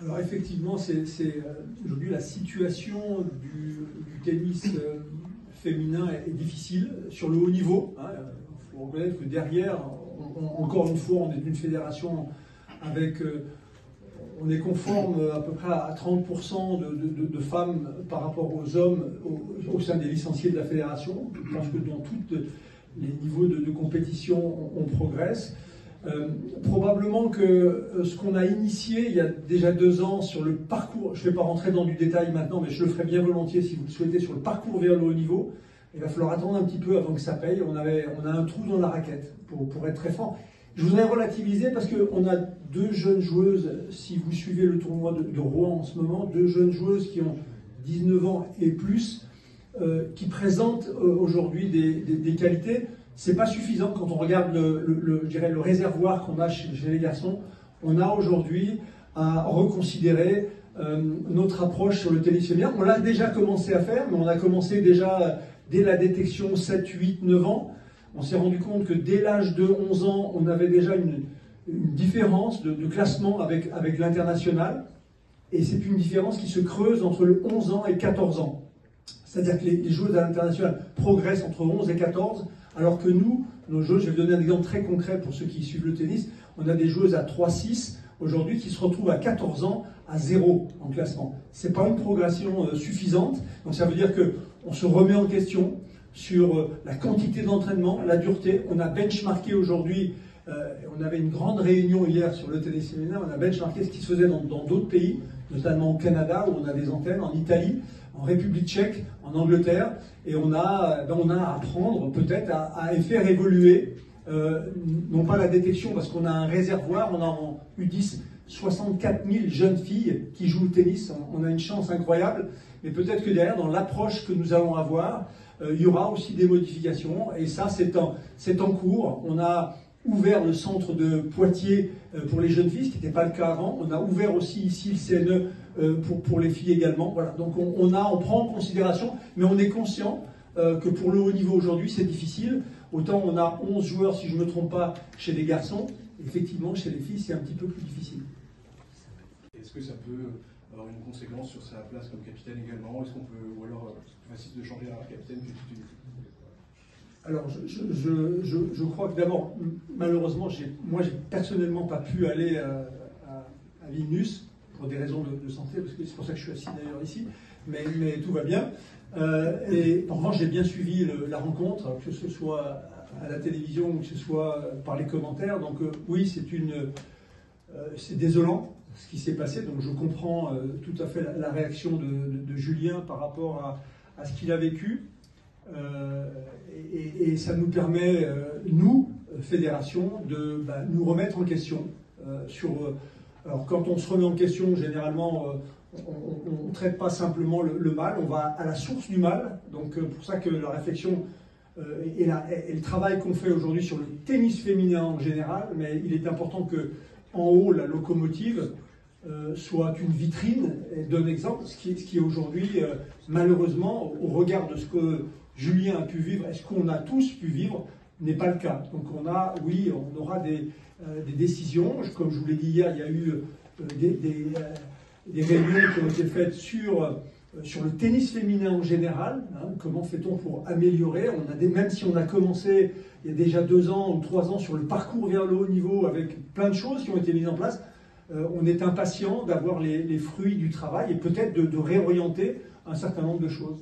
Alors effectivement, c'est aujourd'hui la situation du tennis féminin est difficile sur le haut niveau. Il faut reconnaître que derrière, encore une fois, on est une fédération avec, on est conforme à peu près à 30% de femmes par rapport aux hommes au sein des licenciés de la fédération. Je pense que dans tous les niveaux de compétition, on progresse. Probablement que ce qu'on a initié il y a déjà 2 ans sur le parcours, je ne vais pas rentrer dans du détail maintenant, mais je le ferai bien volontiers si vous le souhaitez, sur le parcours vers le haut niveau, il va falloir attendre un petit peu avant que ça paye. On a un trou dans la raquette, pour être très franc. Je voudrais relativiser parce qu'on a 2 jeunes joueuses, si vous suivez le tournoi de Rouen en ce moment, 2 jeunes joueuses qui ont 19 ans et plus, qui présentent aujourd'hui des qualités. C'est pas suffisant quand on regarde je dirais le réservoir qu'on a chez les garçons. On a aujourd'hui à reconsidérer notre approche sur le tennis féminin. On l'a déjà commencé à faire, mais on a commencé déjà dès la détection 7, 8, 9 ans. On s'est rendu compte que dès l'âge de 11 ans, on avait déjà une différence de classement avec l'international. Et c'est une différence qui se creuse entre le 11 ans et 14 ans. C'est-à-dire que les joueuses à l'international progressent entre 11 et 14, alors que nous, nos joueuses, je vais vous donner un exemple très concret pour ceux qui suivent le tennis, on a des joueuses à 3-6 aujourd'hui qui se retrouvent à 14 ans à 0 en classement. Ce n'est pas une progression suffisante, donc ça veut dire qu'on se remet en question sur la quantité d'entraînement, la dureté. On a benchmarké aujourd'hui, on avait une grande réunion hier sur le tennis féminin, on a benchmarké ce qui se faisait dans d'autres pays, notamment au Canada où on a des antennes, en Italie, en République tchèque, en Angleterre, et on a à apprendre peut-être à faire évoluer, non pas la détection, parce qu'on a un réservoir, on a en U10 64 000 jeunes filles qui jouent au tennis, on a une chance incroyable, mais peut-être que derrière, dans l'approche que nous allons avoir, il y aura aussi des modifications, et ça c'est en cours. On a ouvert le centre de Poitiers pour les jeunes filles, ce qui n'était pas le cas avant. On a ouvert aussi ici le CNE pour les filles également. Voilà. Donc on prend en considération, mais on est conscient que pour le haut niveau aujourd'hui, c'est difficile. Autant on a 11 joueurs, si je ne me trompe pas, chez les garçons. Effectivement, chez les filles, c'est un petit peu plus difficile. Est-ce que ça peut avoir une conséquence sur sa place comme capitaine également? Est-ce qu'on peut, ou alors c'est facile de changer un capitaine que tu... Alors, je crois que d'abord, malheureusement, moi, j'ai personnellement pas pu aller à Vilnius pour des raisons de santé, parce que c'est pour ça que je suis assis d'ailleurs ici, mais tout va bien. Et en revanche, j'ai bien suivi la rencontre, que ce soit à la télévision ou que ce soit par les commentaires. Donc oui, c'est désolant ce qui s'est passé. Donc je comprends tout à fait la réaction de Julien par rapport à ce qu'il a vécu. Et ça nous permet, nous, fédération, de nous remettre en question alors quand on se remet en question, généralement, on ne traite pas simplement le mal, on va à la source du mal. Donc pour ça que la réflexion et le travail qu'on fait aujourd'hui sur le tennis féminin en général, mais il est important que en haut, la locomotive soit une vitrine et donne exemple, ce qui est aujourd'hui, malheureusement, au regard de ce que Julien a pu vivre, est-ce qu'on a tous pu vivre, n'est pas le cas. Donc on aura des décisions. Comme je vous l'ai dit hier, il y a eu des réunions qui ont été faites sur le tennis féminin en général. Comment fait-on pour améliorer? Même si on a commencé il y a déjà 2 ans ou 3 ans sur le parcours vers le haut niveau avec plein de choses qui ont été mises en place, on est impatient d'avoir les fruits du travail et peut-être de réorienter un certain nombre de choses.